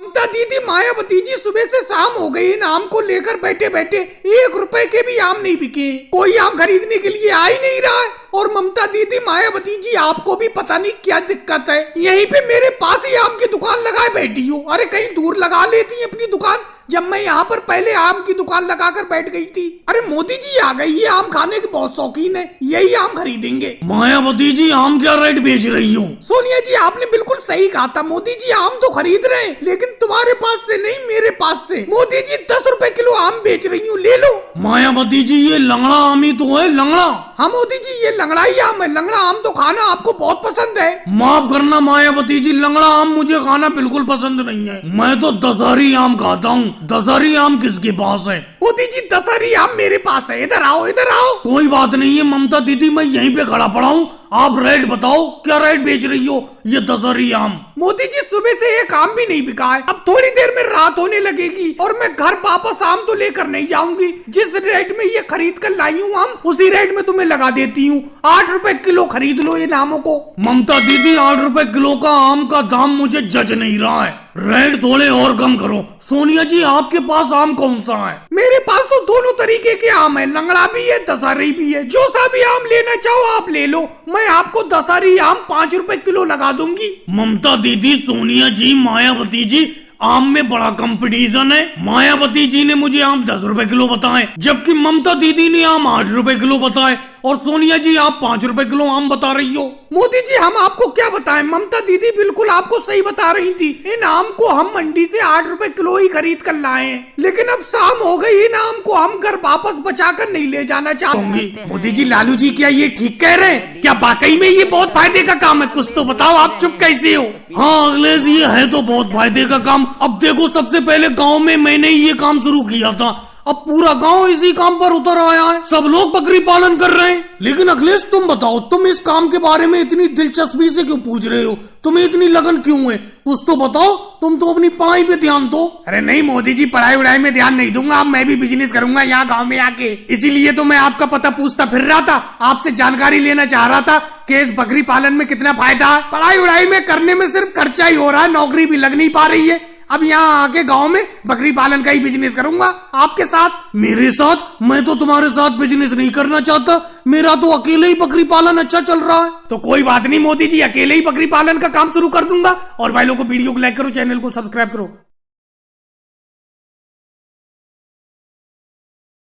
ममता दीदी मायावती जी सुबह से शाम हो गई, इन आम को लेकर बैठे बैठे 1 रुपए के भी आम नहीं बिके। कोई आम खरीदने के लिए आ ही नहीं रहा है। और ममता दीदी मायावती जी आपको भी पता नहीं क्या दिक्कत है, यहीं पे मेरे पास ही आम की दुकान लगाए बैठी हो। अरे कहीं दूर लगा लेती है अपनी दुकान, जब मैं यहाँ पर पहले आम की दुकान लगाकर बैठ गई थी। अरे मोदी जी आ गई, ये आम खाने के बहुत शौकीन है, यही आम खरीदेंगे। मायावती जी आम क्या रेट बेच रही हो? सोनिया जी आपने बिल्कुल सही कहा था, मोदी जी आम तो खरीद रहे हैं लेकिन तुम्हारे पास से नहीं, मेरे पास से। मोदी जी 10 रुपए किलो आम बेच रही हूँ, ले लो। मायावती जी ये लंगड़ा आम ही तो है, लंगड़ा। हाँ मोदी जी ये लंगड़ा ही आम है, लंगड़ा आम तो खाना आपको बहुत पसंद है। माफ करना मायावती जी, लंगड़ा आम मुझे खाना बिल्कुल पसंद नहीं है। मैं तो दशहरी आम खाता हूँ। दशहरी आम किसके पास है? मोदी जी दशहरी आम मेरे पास है, इधर आओ इधर आओ। कोई बात नहीं है ममता दीदी, मैं यहीं पे खड़ा पड़ा हूँ, आप रेट बताओ क्या रेट बेच रही हो ये दशहरी आम? मोदी जी सुबह से एक आम भी नहीं बिका है, अब थोड़ी देर में रात होने लगेगी और मैं घर वापस आम तो लेकर नहीं जाऊंगी। जिस रेट में ये खरीद कर लाई हूँ आम, उसी रेट में तुम्हें लगा देती हूँ। 8 रुपए किलो खरीद लो इन आमों को। ममता दीदी 8 रुपए किलो का आम का दाम मुझे जज नहीं रहा है, रेट थोड़े और कम करो। सोनिया जी आपके पास आम कौन सा है? मेरे पास तो दोनों तरीके के आम है, लंगड़ा भी है दशहरी भी है, जो सा भी आम लेना चाहो आप ले लो। मैं आपको दशहरी आम 5 रुपए किलो लगा दूंगी। ममता दीदी, सोनिया जी, मायावती जी, आम में बड़ा कंपटीशन है। मायावती जी ने मुझे आम 10 रुपए किलो बताए, जबकि ममता दीदी ने आम 8 रुपए किलो बताए, और सोनिया जी आप 5 रुपए किलो आम बता रही हो। मोदी जी हम आपको क्या बताएं, ममता दीदी बिल्कुल आपको सही बता रही थी। इन आम को हम मंडी से 8 रुपए किलो ही खरीद कर लाए हैं, लेकिन अब शाम हो गई, इन आम को हम घर वापस बचा कर नहीं ले जाना चाहूंगी। मोदी जी, लालू जी क्या ये ठीक कह रहे हैं? क्या वाकई में ये बहुत फायदे का काम है? कुछ तो बताओ, आप चुप कैसे हो? हाँ अखिलेश, ये है तो बहुत फायदे का काम। अब देखो, सबसे पहले गाँव में मैंने ये काम शुरू किया था, अब पूरा गांव इसी काम पर उतर आया है, सब लोग बकरी पालन कर रहे हैं। लेकिन अखिलेश तुम बताओ, तुम इस काम के बारे में इतनी दिलचस्पी से क्यों पूछ रहे हो? तुम्हें इतनी लगन क्यों है? कुछ तो बताओ, तुम तो अपनी पढ़ाई पे ध्यान दो। अरे नहीं मोदी जी, पढ़ाई उड़ाई में ध्यान नहीं दूंगा, अब मैं भी बिजनेस करूंगा यहाँ गाँव में आके। इसीलिए तो मैं आपका पता पूछता फिर रहा था, आपसे जानकारी लेना चाह रहा था कि इस बकरी पालन में कितना फायदा है। पढ़ाई उड़ाई में करने में सिर्फ खर्चा ही हो रहा है, नौकरी भी लग नहीं पा रही है। अब यहाँ आके गांव में बकरी पालन का ही बिजनेस करूंगा आपके साथ। मेरे साथ? मैं तो तुम्हारे साथ बिजनेस नहीं करना चाहता, मेरा तो अकेले ही बकरी पालन अच्छा चल रहा है। तो कोई बात नहीं मोदी जी, अकेले ही बकरी पालन का काम शुरू कर दूंगा। और भाई लोगों को वीडियो को लाइक करो, चैनल को सब्सक्राइब करो।